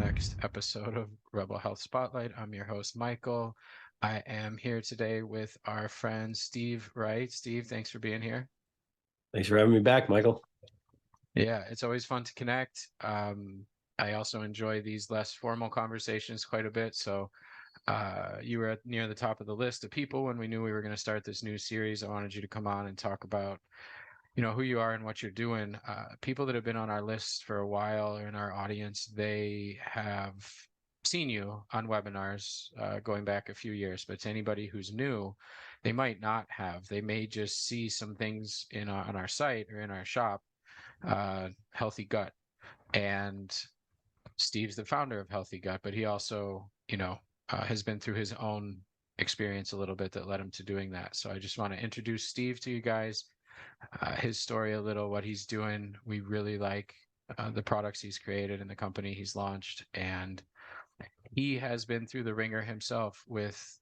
next episode of Rebel Health Spotlight. I'm your host, Michael. I am here today with our friend Steve Wright. Steve, thanks for being here. Thanks for having me back, Michael. Yeah, it's always fun to connect. I also enjoy these less formal conversations quite a bit. So you were near the top of the list of people when we knew we were going to start this new series. I wanted you to come on and talk about who you are and what you're doing. People that have been on our list for a while or in our audience, they have seen you on webinars going back a few years. But to anybody who's new, they might not have. They may just see some things on our site or in our shop, Healthy Gut. And Steve's the founder of Healthy Gut, but he also, has been through his own experience a little bit that led him to doing that. So I just want to introduce Steve to you guys, his story a little, what he's doing. We really like the products he's created and the company he's launched. And he has been through the ringer himself with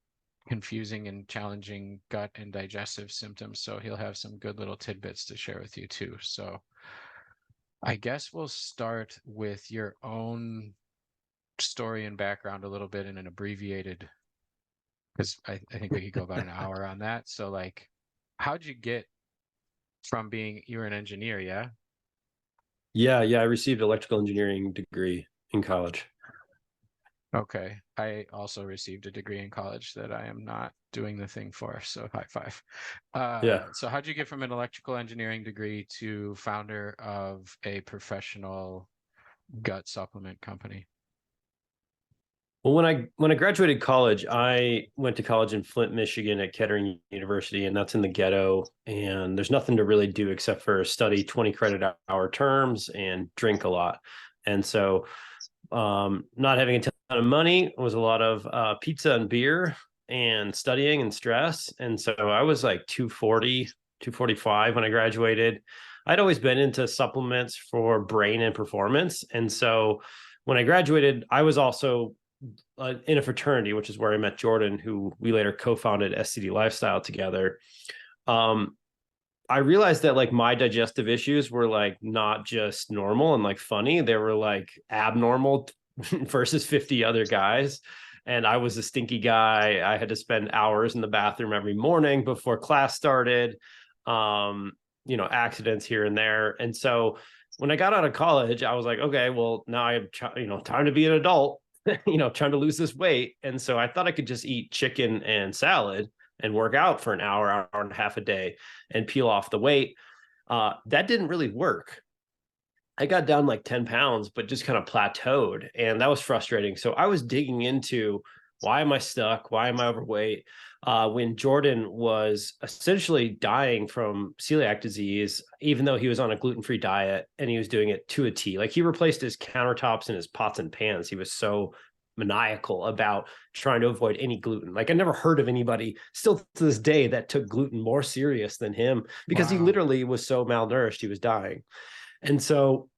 confusing and challenging gut and digestive symptoms. So he'll have some good little tidbits to share with you too. So I guess we'll start with your own story and background a little bit in an abbreviated, because I think we could go about an hour on that. So like, how'd you get from you were an engineer, yeah? Yeah. I received an electrical engineering degree in college. Okay. I also received a degree in college that I am not doing the thing for, so high five. Yeah. So how'd you get from an electrical engineering degree to founder of a professional gut supplement company? Well, when I graduated college, I went to college in Flint, Michigan at Kettering University, and that's in the ghetto. And there's nothing to really do except for study 20 credit hour terms and drink a lot. And so not having a ton of money, it was a lot of pizza and beer and studying and stress. And so I was like 240, 245 when I graduated. I'd always been into supplements for brain and performance. And so when I graduated, I was also in a fraternity, which is where I met Jordan, who we later co-founded SCD Lifestyle together. I realized that like my digestive issues were like not just normal and like funny, they were like abnormal versus 50 other guys. And I was a stinky guy. I had to spend hours in the bathroom every morning before class started. Accidents here and there. And so when I got out of college, I was like, okay, well, now I have time to be an adult, trying to lose this weight. And so I thought I could just eat chicken and salad and work out for an hour and a half a day and peel off the weight. That didn't really work. I got down like 10 pounds, but just kind of plateaued. And that was frustrating. So I was digging into, why am I stuck? Why am I overweight? When Jordan was essentially dying from celiac disease, even though he was on a gluten-free diet and he was doing it to a T, like he replaced his countertops and his pots and pans. He was so maniacal about trying to avoid any gluten. Like I never heard of anybody still to this day that took gluten more serious than him, because he literally was so malnourished, he was dying. And so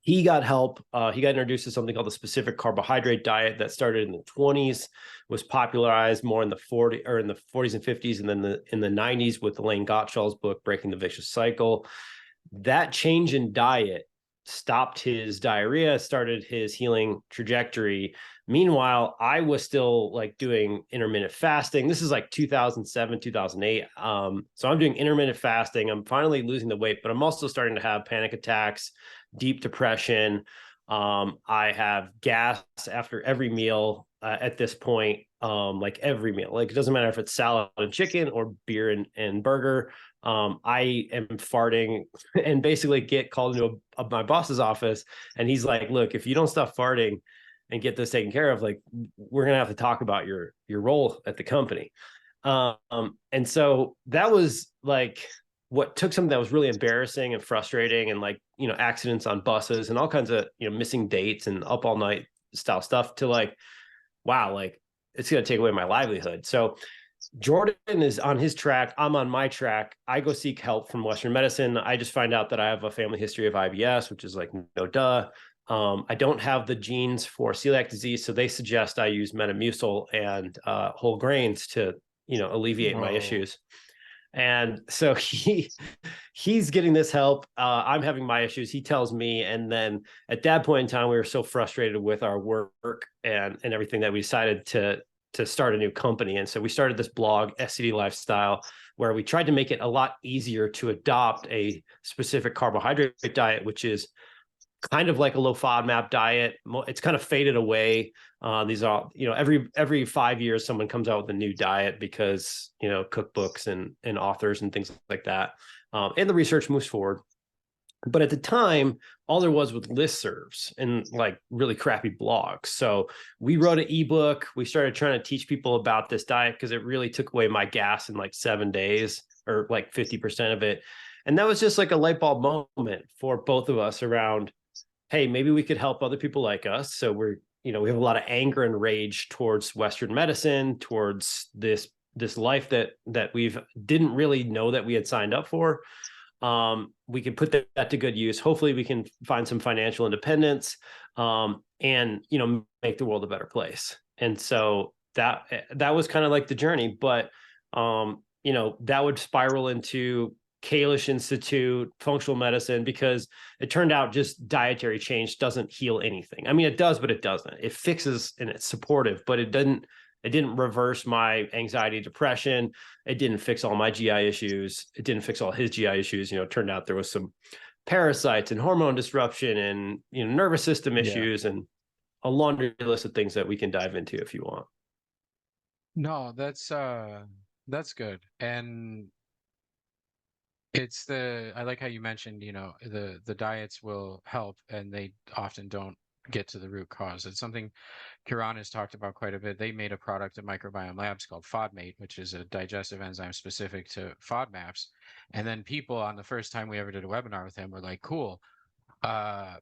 he got help. He got introduced to something called the specific carbohydrate diet that started in the 20s, was popularized more in the 40s and 50s, and then in the 90s with Elaine Gottschall's book, Breaking the Vicious Cycle. That change in diet stopped his diarrhea, started his healing trajectory. Meanwhile, I was still like doing intermittent fasting. This is like 2007, 2008. So I'm doing intermittent fasting. I'm finally losing the weight, but I'm also starting to have panic attacks, deep depression. I have gas after every meal at this point, like every meal. Like it doesn't matter if it's salad and chicken or beer and burger. I am farting and basically get called into my boss's office. And he's like, look, if you don't stop farting and get this taken care of, like we're going to have to talk about your role at the company. And so that was like what took something that was really embarrassing and frustrating and like, accidents on buses and all kinds of, missing dates and up all night style stuff to like, wow, like it's going to take away my livelihood. So Jordan is on his track. I'm on my track. I go seek help from Western medicine. I just find out that I have a family history of IBS, which is like, no duh. I don't have the genes for celiac disease. So they suggest I use Metamucil and whole grains to, alleviate my issues. And so he's getting this help. I'm having my issues. He tells me, and then at that point in time, we were so frustrated with our work and everything that we decided to start a new company. And so we started this blog, SCD Lifestyle, where we tried to make it a lot easier to adopt a specific carbohydrate diet, which is kind of like a low FODMAP diet. It's kind of faded away. These are, every 5 years, someone comes out with a new diet because, cookbooks and authors and things like that. And the research moves forward. But at the time, all there was listservs and like really crappy blogs. So we wrote an ebook. We started trying to teach people about this diet because it really took away my gas in like 7 days, or like 50% of it. And that was just like a light bulb moment for both of us around, hey, maybe we could help other people like us. So we have a lot of anger and rage towards Western medicine, towards this life that we've didn't really know that we had signed up for. We can put that to good use. Hopefully we can find some financial independence, and make the world a better place. And so that was kind of like the journey, but that would spiral into Kalish Institute, functional medicine, because it turned out just dietary change doesn't heal anything. I mean, it does, but it doesn't. It fixes and it's supportive, but it didn't reverse my anxiety, depression. It didn't fix all my GI issues. It didn't fix all his GI issues. It turned out there was some parasites and hormone disruption and, nervous system issues, and a laundry list of things that we can dive into if you want. No, that's good. And I like how you mentioned, the diets will help and they often don't get to the root cause. It's something Kiran has talked about quite a bit. They made a product at Microbiome Labs called FODMate, which is a digestive enzyme specific to FODMAPs. And then people, on the first time we ever did a webinar with him, were like, cool, I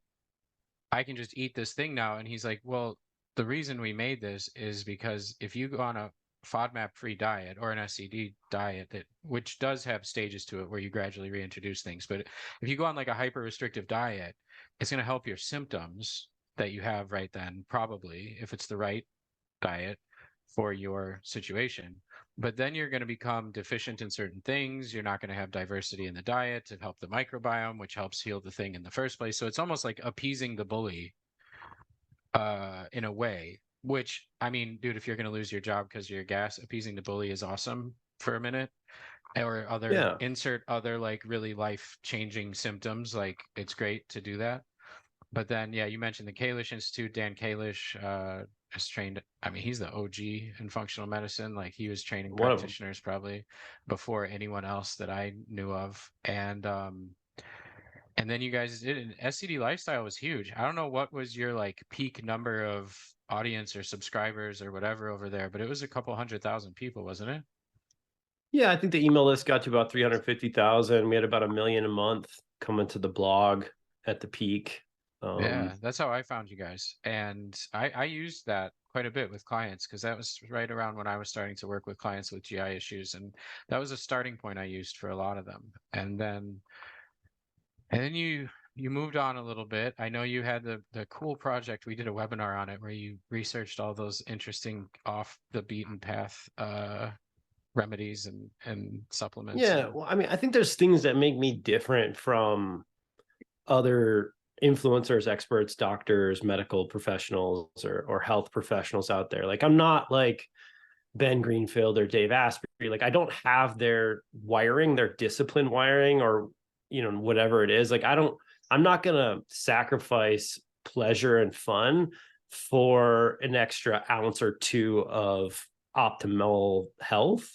can just eat this thing now. And he's like, well, the reason we made this is because if you go on a FODMAP free diet or an SCD diet, which does have stages to it where you gradually reintroduce things, but if you go on like a hyper restrictive diet, it's going to help your symptoms that you have right then, probably, if it's the right diet for your situation. But then you're going to become deficient in certain things. You're not going to have diversity in the diet to help the microbiome, which helps heal the thing in the first place. So it's almost like appeasing the bully, in a way, which, I mean, dude, if you're going to lose your job because of your gas, appeasing the bully is awesome for a minute. Or Yeah. insert other like really life changing symptoms. Like it's great to do that. But then, yeah, you mentioned the Kalish Institute. Dan Kalish is trained. I mean, he's the OG in functional medicine. Like he was training One of them. practitioners probably before anyone else that I knew of. And then you guys did an SCD Lifestyle was huge. I don't know what was your like peak number of audience or subscribers or whatever over there, but it was a couple 100,000 people, wasn't it? Yeah, I think the email list got to about 350,000. We had about 1 million a month coming to the blog at the peak. Yeah, that's how I found you guys. And I used that quite a bit with clients because that was right around when I was starting to work with clients with GI issues. And that was a starting point I used for a lot of them. And then you moved on a little bit. I know you had the cool project. We did a webinar on it where you researched all those interesting off the beaten path remedies and supplements. Yeah, well, I mean, I think there's things that make me different from other influencers, experts, doctors, medical professionals, or health professionals out there. Like I'm not like Ben Greenfield or Dave Asprey. Like I don't have their wiring, their discipline wiring, or whatever it is. Like I'm not gonna sacrifice pleasure and fun for an extra ounce or two of optimal health.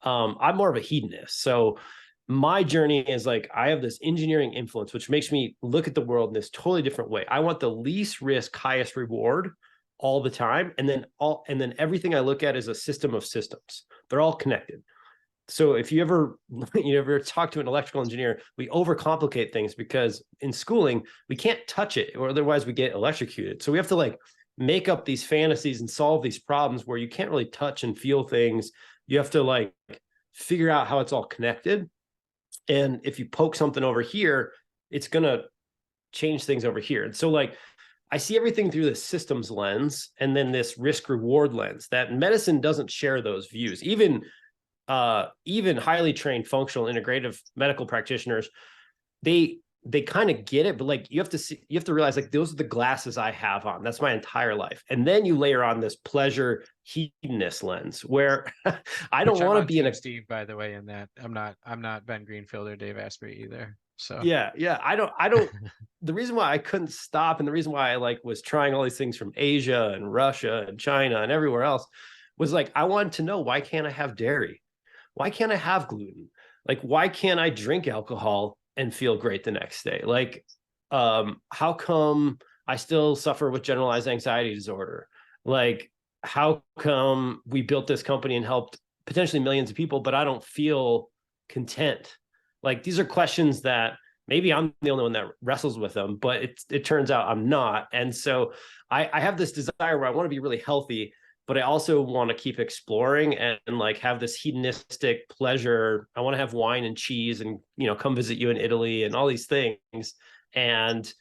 I'm more of a hedonist. So my journey is like I have this engineering influence, which makes me look at the world in this totally different way. I want the least risk, highest reward all the time. And then everything I look at is a system of systems. They're all connected. So if you ever talk to an electrical engineer, we overcomplicate things because in schooling, we can't touch it or otherwise we get electrocuted. So we have to like make up these fantasies and solve these problems where you can't really touch and feel things. You have to like figure out how it's all connected. And if you poke something over here, it's going to change things over here. And so like, I see everything through this systems lens and then this risk reward lens that medicine doesn't share those views. Even even highly trained functional integrative medical practitioners, they kind of get it, but like you have to realize like those are the glasses I have on. That's my entire life. And then you layer on this pleasure hedonist lens where I Which don't I'm want to on be in Team a Steve, by the way, in that I'm not Ben Greenfield or Dave Asprey either. So yeah. I don't the reason why I couldn't stop and the reason why I like was trying all these things from Asia and Russia and China and everywhere else was like I wanted to know, why can't I have dairy? Why can't I have gluten? Like, why can't I drink alcohol and feel great the next day? Like, how come I still suffer with generalized anxiety disorder? Like, how come we built this company and helped potentially millions of people, but I don't feel content? Like, these are questions that maybe I'm the only one that wrestles with them, but it turns out I'm not. And so I have this desire where I want to be really healthy, but I also want to keep exploring and like have this hedonistic pleasure. I want to have wine and cheese and, you know, come visit you in Italy and all these things and,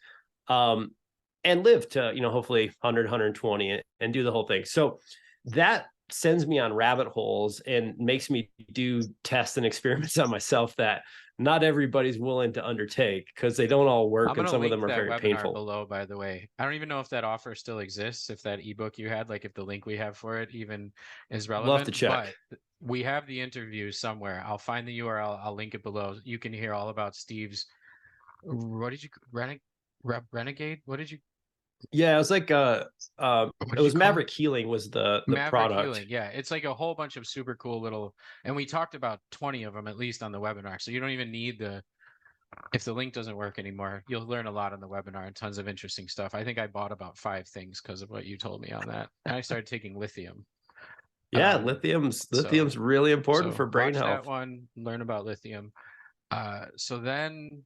um, and live to, you know, hopefully 100, 120 and do the whole thing. So that sends me on rabbit holes and makes me do tests and experiments on myself that not everybody's willing to undertake because they don't all I'm work and gonna some of link them are that very webinar painful. below, by the way. I don't even know if that offer still exists, if that ebook you had, like if the link we have for it even is Love to relevant, check. but we have the interview somewhere. I'll find the URL, I'll link it below. You can hear all about Steve's, what did you, Renegade? Yeah, it was like What it did you was call it? Maverick Healing was the Maverick product. Healing. Yeah, it's like a whole bunch of super cool little, and we talked about 20 of them at least on the webinar. So you don't even need if the link doesn't work anymore, you'll learn a lot on the webinar and tons of interesting stuff. I think I bought about 5 things because of what you told me on that. And I started taking lithium. Yeah, Um, so lithium's really important so for brain watch that health. one, learn about lithium. So then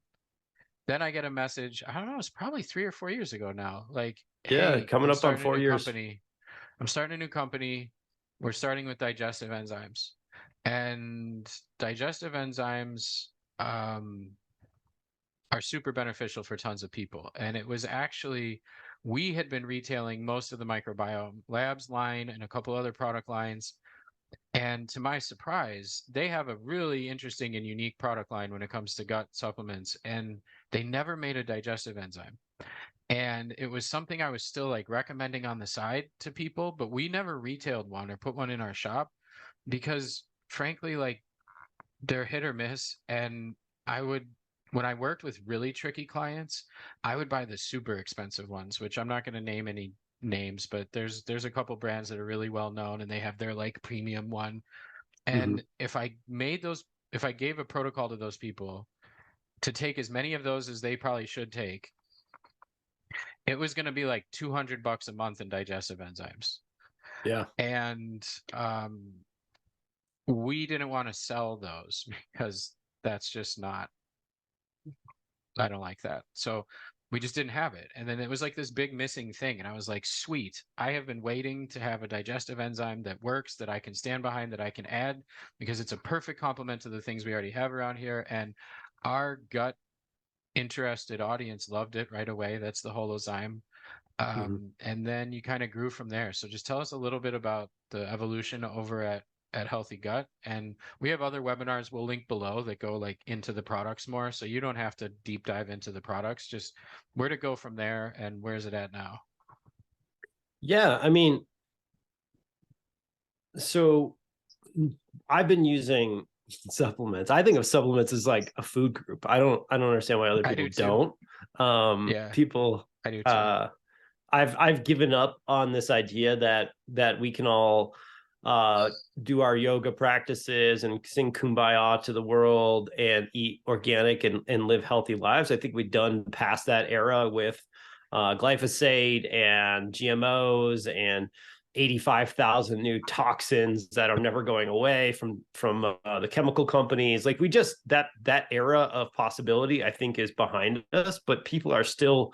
I get a message, I don't know, it's probably 3 or 4 years ago now. Like, Yeah, hey, coming I'm up on starting a 4 years. new company. We're starting with digestive enzymes. And digestive enzymes, um, are super beneficial for tons of people. And it was actually, we had been retailing most of the microbiome labs line and a couple other product lines. And to my surprise, they have a really interesting and unique product line when it comes to gut supplements. And they never made a digestive enzyme. And it was something I was still like recommending on the side to people, but we never retailed one or put one in our shop because frankly, like they're hit or miss. And I would, when I worked with really tricky clients, I would buy the super expensive ones, which I'm not going to name any names, but there's a couple brands that are really well known and they have their like premium one. Mhm. And if I gave a protocol to those people to take as many of those as they probably should take, it was going to be like $200 a month in digestive enzymes. Yeah. And we didn't want to sell those because that's just not, I don't like that. So we just didn't have it. And then it was like this big missing thing. And I was like, sweet, I have been waiting to have a digestive enzyme that works, that I can stand behind, that I can add, because it's a perfect complement to the things we already have around here. And our gut interested audience loved it right away. That's the holozyme. Mhm. And then you kind of grew from there. So just tell us a little bit about the evolution over at Healthy Gut. And we have other webinars we'll link below that go like into the products more. So you don't have to deep dive into the products, just where to go from there and where's it at now. Yeah, I mean, so I've been using supplements. I think of supplements as like a food group. I don't understand why other I people do too. don't. Yeah, People I do too. uh I've given up on this idea that we can all uh do our yoga practices and sing kumbaya to the world and eat organic and live healthy lives. I think we've done past that era with glyphosate and GMOs and 85,000 new toxins that are never going away from the chemical companies. Like we just that era of possibility I think is behind us, but people are still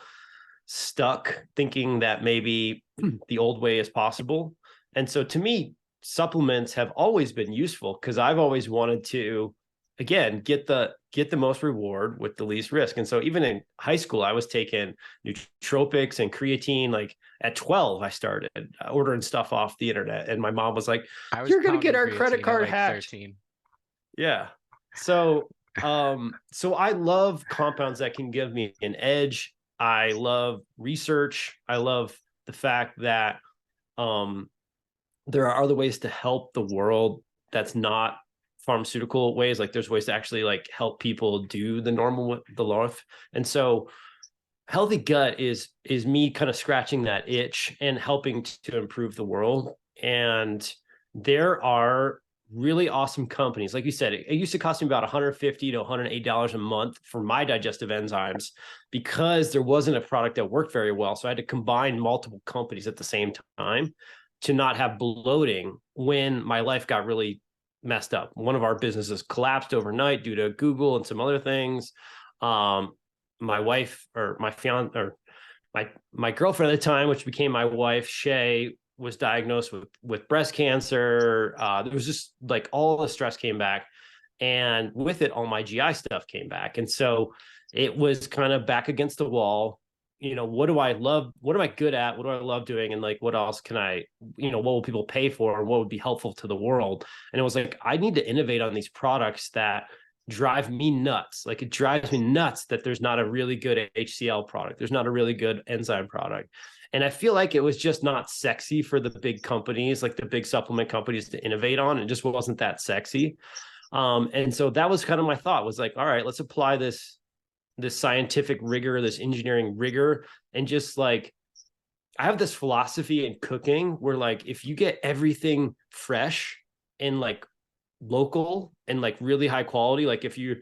stuck thinking that maybe the old way is possible. And so to me, supplements have always been useful because I've always wanted to again get the most reward with the least risk. And so even in high school, I was taking nootropics and creatine. Like at 12, I started ordering stuff off the internet, and my mom was like, I was "You're gonna get pounding our credit creatine at card like hacked." 13. Yeah. So, so I love compounds that can give me an edge. I love research. I love the fact that um, there are other ways to help the world that's not pharmaceutical ways. Like there's ways to actually like help people do the life. And so healthy gut is me kind of scratching that itch and helping to improve the world. And there are really awesome companies. Like you said, it used to cost me about $150 to $180 a month for my digestive enzymes because there wasn't a product that worked very well. So I had to combine multiple companies at the same time to not have bloating when my life got really messed up. One of our businesses collapsed overnight due to Google and some other things. My wife or my fiance or my girlfriend at the time, which became my wife, Shay, was diagnosed with breast cancer. There was just like all the stress came back, and with it, all my GI stuff came back, and so it was kind of back against the wall. What do I love? What am I good at? What do I love doing? And like, what else can I? What will people pay for? And what would be helpful to the world? And it was like I need to innovate on these products that drive me nuts. Like it drives me nuts that there's not a really good HCl product. There's not a really good enzyme product. And I feel like it was just not sexy for the big companies, like the big supplement companies to innovate on. It just wasn't that sexy. And so that was kind of my thought was like, all right, let's apply this scientific rigor, this engineering rigor, and just like I have this philosophy in cooking where like if you get everything fresh and like local and like really high quality, like if you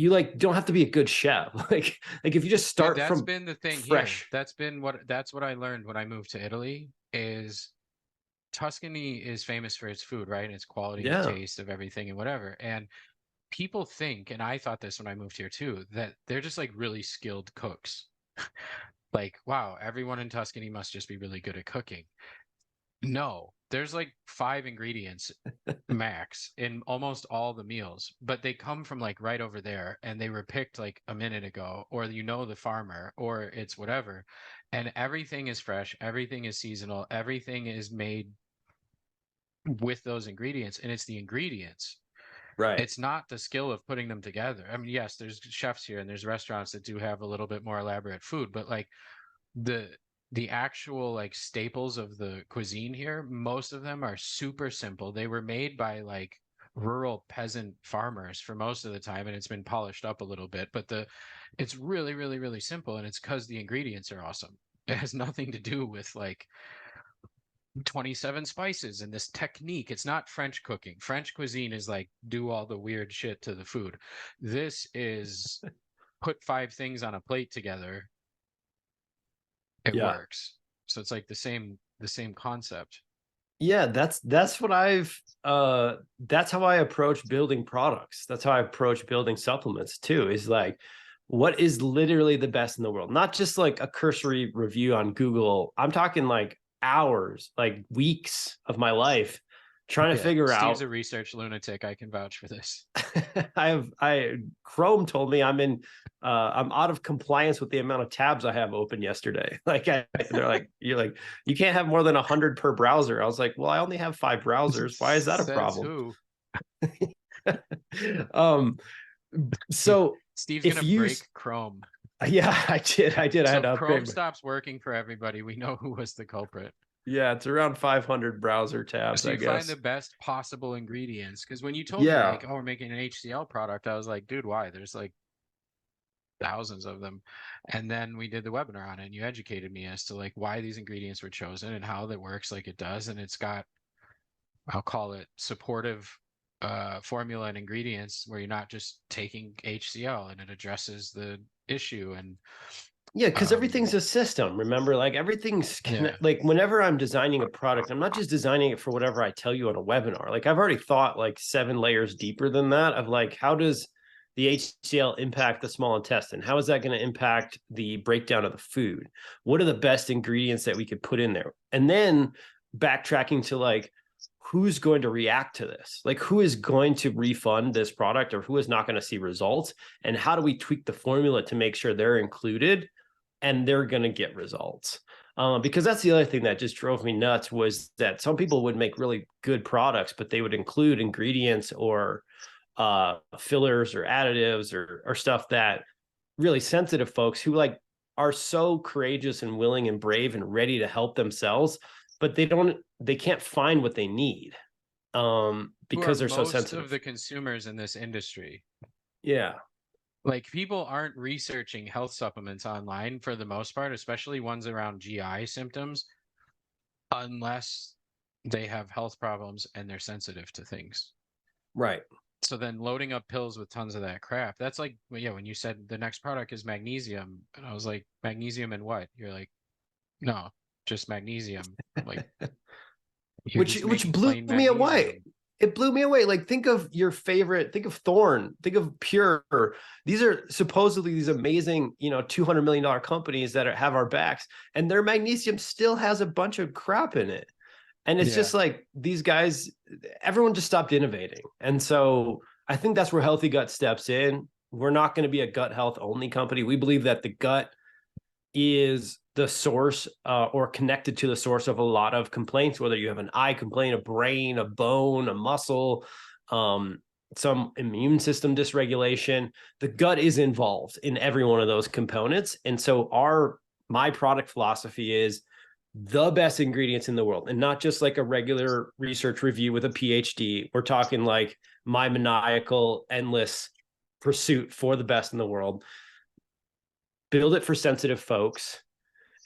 like don't have to be a good chef. Like if you just Dude, start that's from been the thing here. fresh. That's what I learned when I moved to Italy is Tuscany is famous for its food, right? And its quality of Yeah. taste of everything and whatever. And people think, and I thought this when I moved here too, that they're just like really skilled cooks. Like, wow, everyone in Tuscany must just be really good at cooking. No, there's like five ingredients max in almost all the meals, but they come from like right over there and they were picked like a minute ago, or the farmer, or it's whatever. And everything is fresh, everything is seasonal, everything is made with those ingredients, and it's the ingredients. Right. It's not the skill of putting them together. I mean, yes, there's chefs here and there's restaurants that do have a little bit more elaborate food, but like the the actual like staples of the cuisine here, most of them are super simple. They were made by like rural peasant farmers for most of the time, and it's been polished up a little bit, but the it's really, really, really simple, and it's because the ingredients are awesome. It has nothing to do with like 27 spices and this technique. It's not French cooking. French cuisine is like do all the weird shit to the food. This is put five things on a plate together, it Yeah. works. So it's like the same concept. Yeah, that's what I've that's how I approach building products. That's how I approach building supplements too. Is like what is literally the best in the world? Not just like a cursory review on Google. I'm talking like hours, like weeks of my life trying to Yeah, figure Steve's out a research lunatic. I can vouch for this. I Chrome told me I'm out of compliance with the amount of tabs I have open yesterday. They're like, you can't have more than 100 per browser. I was like, well, I only have 5 browsers. Why is that a Says problem? who? um, so Steve's if gonna you, break Chrome. yeah, I So had if to Chrome upgrade. stops working for everybody, we know who was the culprit. Yeah, it's around 500 browser tabs, So I you find the guess. best possible ingredients. Because when you told me Yeah. like, oh, we're making an HCl product, I was like, dude, why? There's like thousands of them. And then we did the webinar on it, and you educated me as to like why these ingredients were chosen and how that works like it does. And it's got, I'll call it supportive formula and ingredients where you're not just taking HCl, and it addresses the issue. And Yeah, because um, everything's a system. Remember, like everything's yeah, like whenever I'm designing a product, I'm not just designing it for whatever I tell you on a webinar. Like I've already thought like 7 layers deeper than that of like how does the HCl impact the small intestine? How is that going to impact the breakdown of the food? What are the best ingredients that we could put in there? And then backtracking to like who's going to react to this? Like who is going to refund this product or who is not going to see results? And how do we tweak the formula to make sure they're included and they're going to get results. Because that's the other thing that just drove me nuts, was that some people would make really good products, but they would include ingredients or fillers or additives or stuff that really sensitive folks who like are so courageous and willing and brave and ready to help themselves, but they can't find what they need Who are because they're so most of sensitive. the consumers in this industry. Yeah. Like people aren't researching health supplements online for the most part, especially ones around GI symptoms, unless they have health problems and they're sensitive to things. Right. So then loading up pills with tons of that crap, that's like, well, yeah, when you said the next product is magnesium, and I was like, magnesium and what? You're like, no, just magnesium. Like, you're just Which making blew plain me away. magnesium. It blew me away. Like, think of your favorite, think of Thorn, think of Pure. These are supposedly these amazing, $200 million companies that have our backs, and their magnesium still has a bunch of crap in it. And it's Yeah. just like these guys, everyone just stopped innovating. And so I think that's where Healthy Gut steps in. We're not going to be a gut health only company. We believe that the gut is the source or connected to the source of a lot of complaints, whether you have an eye complaint, a brain, a bone, a muscle, some immune system dysregulation. The gut is involved in every one of those components. And so my product philosophy is the best ingredients in the world, and not just like a regular research review with a PhD. We're talking like my maniacal, endless pursuit for the best in the world. Build it for sensitive folks,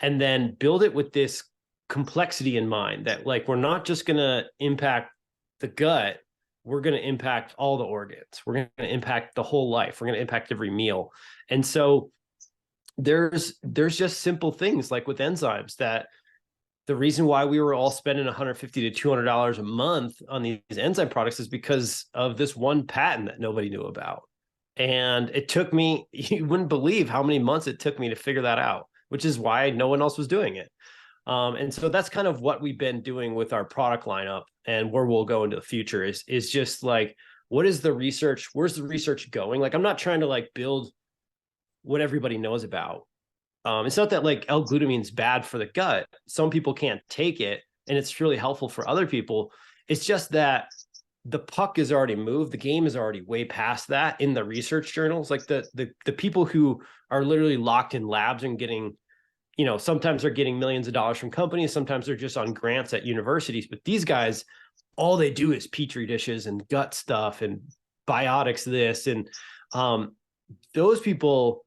and then build it with this complexity in mind that like we're not just going to impact the gut, we're going to impact all the organs, we're going to impact the whole life, we're going to impact every meal. And so there's just simple things like with enzymes that the reason why we were all spending $150 to $200 a month on these enzyme products is because of this one patent that nobody knew about. And it took me, you wouldn't believe how many months it took me to figure that out, which is why no one else was doing it. And so that's kind of what we've been doing with our product lineup, and where we'll go into the future is just like, what is the research? Where's the research going? Like, I'm not trying to like build what everybody knows about. It's not that like L-glutamine is bad for the gut. Some people can't take it, and it's really helpful for other people. It's just that the puck is already moved. The game is already way past that in the research journals. Like the people who are literally locked in labs and getting, sometimes they're getting millions of dollars from companies. Sometimes they're just on grants at universities. But these guys, all they do is petri dishes and gut stuff and biotics this. And those people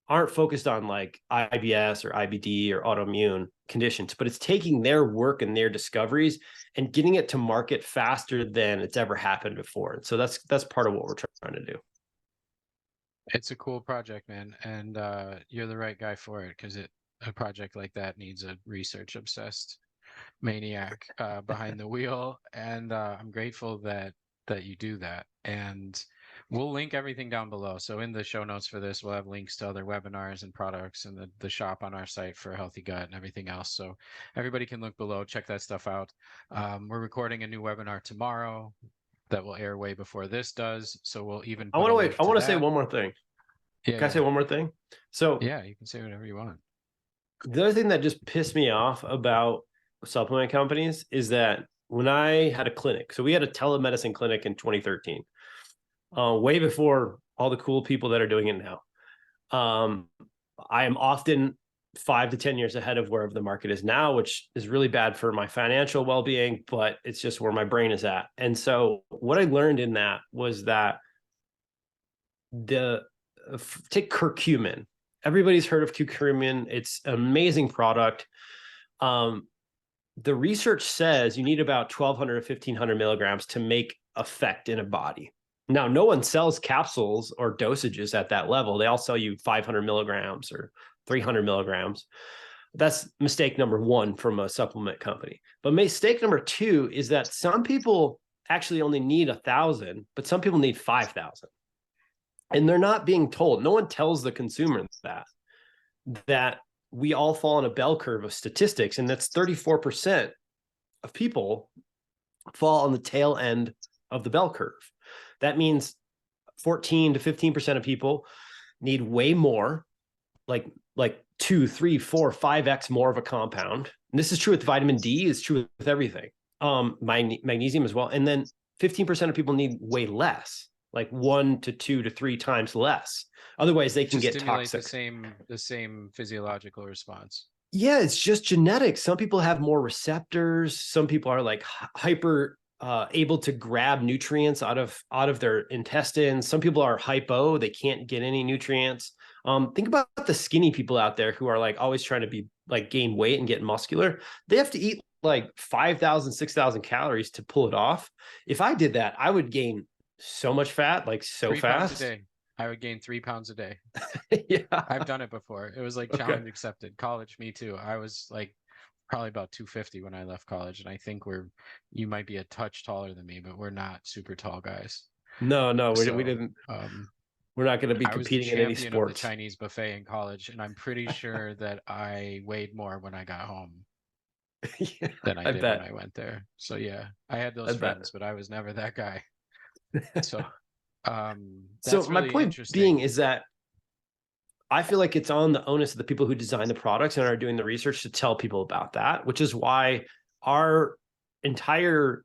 aren't focused on like IBS or IBD or autoimmune conditions, but it's taking their work and their discoveries and getting it to market faster than it's ever happened before. And so that's part of what we're trying to do. It's a cool project, man. And you're the right guy for it, because a project like that needs a research obsessed maniac behind the wheel. And I'm grateful that you do that. And we'll link everything down below. So in the show notes for this, we'll have links to other webinars and products and the shop on our site for Healthy Gut and everything else. So everybody can look below, check that stuff out. We're recording a new webinar tomorrow that will air way before this does. So we'll even I put want a to link wait. I to want to say that. one more thing. Yeah, Can I say one more thing? So yeah, you can say whatever you want. the other thing that just pissed me off about supplement companies is that when I had a clinic, so we had a telemedicine clinic in 2013, way before all the cool people that are doing it now. I am often 5 to 10 years ahead of where the market is now, which is really bad for my financial well-being, but it's just where my brain is at. And so what I learned in that was that take curcumin. Everybody's heard of curcumin. It's an amazing product. The research says you need about 1,200 to 1,500 milligrams to make effect in a body. Now, no one sells capsules or dosages at that level. They all sell you 500 milligrams or 300 milligrams. That's mistake number one from a supplement company. But mistake number two is that some people actually only need 1,000, but some people need 5,000. And they're not being told. No one tells the consumer that we all fall on a bell curve of statistics, and that's 34% of people fall on the tail end of the bell curve. That means 14 to 15% of people need way more, like 2, 3, 4, 5x more of a compound. And this is true with vitamin D, is true with everything. Magnesium as well. And then 15% of people need way less, like 1 to 2 to 3 times less. Otherwise, they can To get stimulate toxic. the same physiological response. Yeah, it's just genetics. Some people have more receptors. Some people are like hyper able to grab nutrients out of their intestines. Some people are hypo; they can't get any nutrients. Think about the skinny people out there who are like always trying to be like gain weight and get muscular. They have to eat like 5,000, 6,000 calories to pull it off. If I did that, I would gain so much fat, like so 3 pounds a fast. day. I would gain 3 pounds a day. Yeah. I've done it before. It was like Okay. challenge accepted. College, me too. I was like probably about 250 when I left college, and I think you might be a touch taller than me, but we're not super tall guys. No, we So, didn't. um, We're not going to be I was the competing in any champion of the sports. Chinese buffet in college, and I'm pretty sure that I weighed more when I got home Yeah, than I I did when bet. I went there. So yeah, I had I those bet. friends, but I was never that guy. So So that's my really point being interesting. is that I feel like it's on the onus of the people who design the products and are doing the research to tell people about that, which is why our entire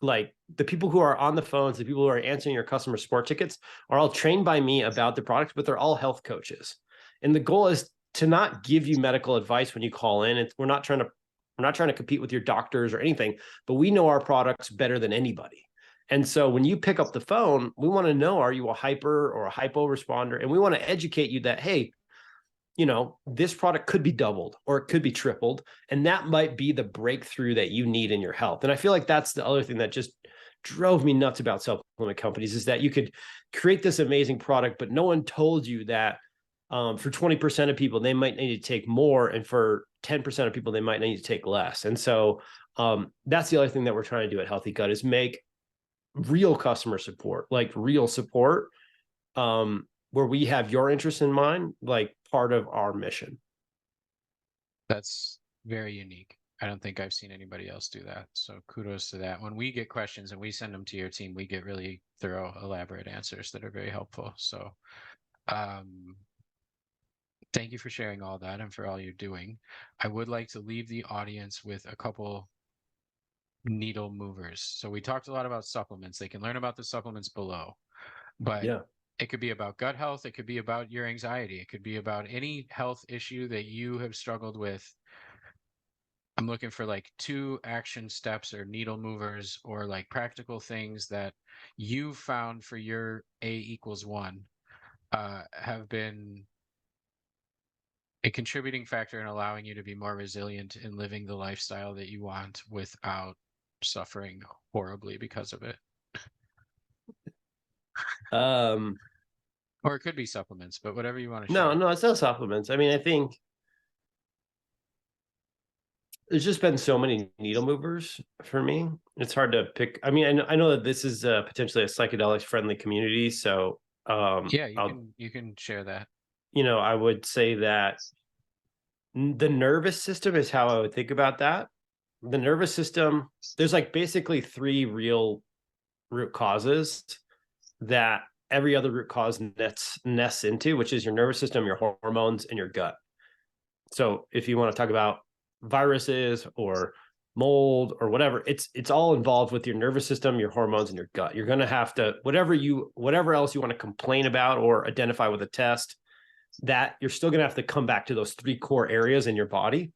like the people who are on the phones, the people who are answering your customer support tickets are all trained by me about the products, but they're all health coaches. And the goal is to not give you medical advice when you call in. We're not trying to compete with your doctors or anything, but we know our products better than anybody. And so when you pick up the phone, we want to know, are you a hyper or a hypo responder? And we want to educate you that, hey, this product could be doubled or it could be tripled. And that might be the breakthrough that you need in your health. And I feel like that's the other thing that just drove me nuts about supplement companies is that you could create this amazing product, but no one told you that for 20% of people, they might need to take more. And for 10% of people, they might need to take less. And so that's the other thing that we're trying to do at Healthy Gut is make real customer support, like real support, where we have your interest in mind, like part of our mission. That's very unique. I don't think I've seen anybody else do that. So kudos to that. When we get questions and we send them to your team, we get really thorough, elaborate answers that are very helpful. So um, thank you for sharing all that and for all you're doing. I would like to leave the audience with a couple needle movers. So we talked a lot about supplements. They can learn about the supplements below, but Yeah. it could be about gut health. It could be about your anxiety. It could be about any health issue that you have struggled with. I'm looking for like 2 action steps or needle movers or like practical things that you found for your A=1 have been a contributing factor in allowing you to be more resilient in living the lifestyle that you want without suffering horribly because of it. Um, Or it could be supplements, but whatever you want to no, share. no, it's no supplements. I mean, I think there's just been so many needle movers for me. It's hard to pick. I mean, I know that this is potentially a psychedelics friendly community. So Yeah, I'll, you can share that. I would say that the nervous system is how I would think about that. The nervous system, there's like basically 3 real root causes that every other root cause nests into, which is your nervous system, your hormones, and your gut. So if you want to talk about viruses or mold or whatever, it's all involved with your nervous system, your hormones, and your gut. You're going to have to whatever else you want to complain about or identify with a test, that you're still going to have to come back to those 3 core areas in your body.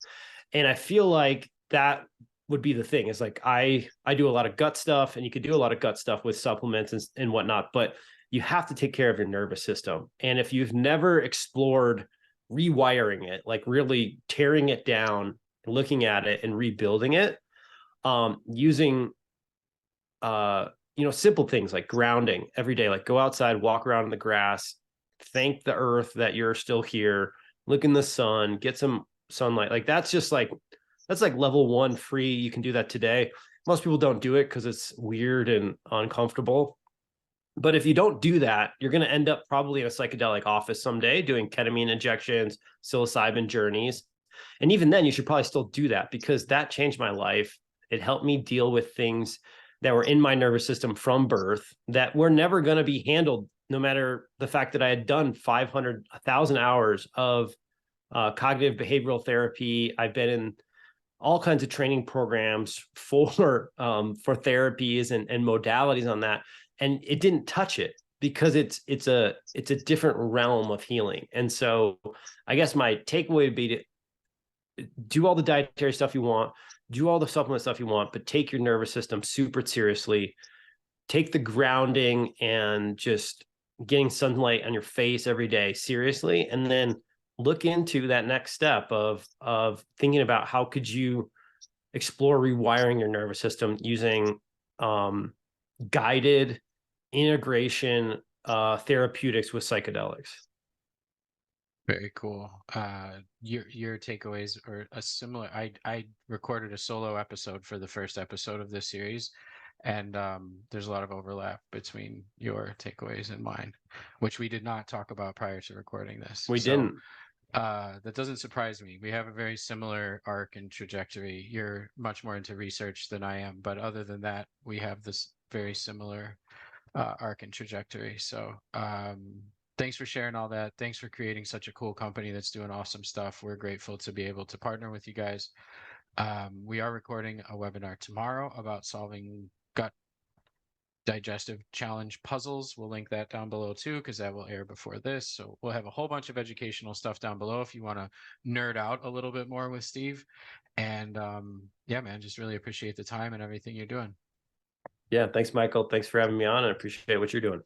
And I feel like that would be the thing is like I do a lot of gut stuff, and you could do a lot of gut stuff with supplements and whatnot, but you have to take care of your nervous system. And if you've never explored rewiring it, like really tearing it down, looking at it and rebuilding it, using simple things like grounding every day, like go outside, walk around in the grass, thank the earth that you're still here, look in the sun, get some sunlight. Like that's like level 1 free. You can do that today. Most people don't do it because it's weird and uncomfortable. But if you don't do that, you're going to end up probably in a psychedelic office someday doing ketamine injections, psilocybin journeys. And even then, you should probably still do that because that changed my life. It helped me deal with things that were in my nervous system from birth that were never going to be handled no matter the fact that I had done 500, 1,000 hours of cognitive behavioral therapy. I've been in all kinds of training programs for therapies and modalities on that, and it didn't touch it because it's a different realm of healing. And so I guess my takeaway would be to do all the dietary stuff you want, do all the supplement stuff you want, but take your nervous system super seriously. Take the grounding and just getting sunlight on your face every day seriously, and then look into that next step of thinking about how could you explore rewiring your nervous system using guided integration therapeutics with psychedelics. Very cool. Your takeaways are a similar. I recorded a solo episode for the first episode of this series, and there's a lot of overlap between your takeaways and mine, which we did not talk about prior to recording this. We So didn't. that doesn't surprise me. We have a very similar arc and trajectory. You're much more into research than I am, but other than that, we have this very similar arc and trajectory. So thanks for sharing all that. Thanks for creating such a cool company that's doing awesome stuff. We're grateful to be able to partner with you guys. We are recording a webinar tomorrow about solving gut digestive challenge puzzles. We'll link that down below too, because that will air before this. So we'll have a whole bunch of educational stuff down below if you want to nerd out a little bit more with Steve. And yeah, man, just really appreciate the time and everything you're doing. Yeah, thanks, Michael. Thanks for having me on. I appreciate what you're doing.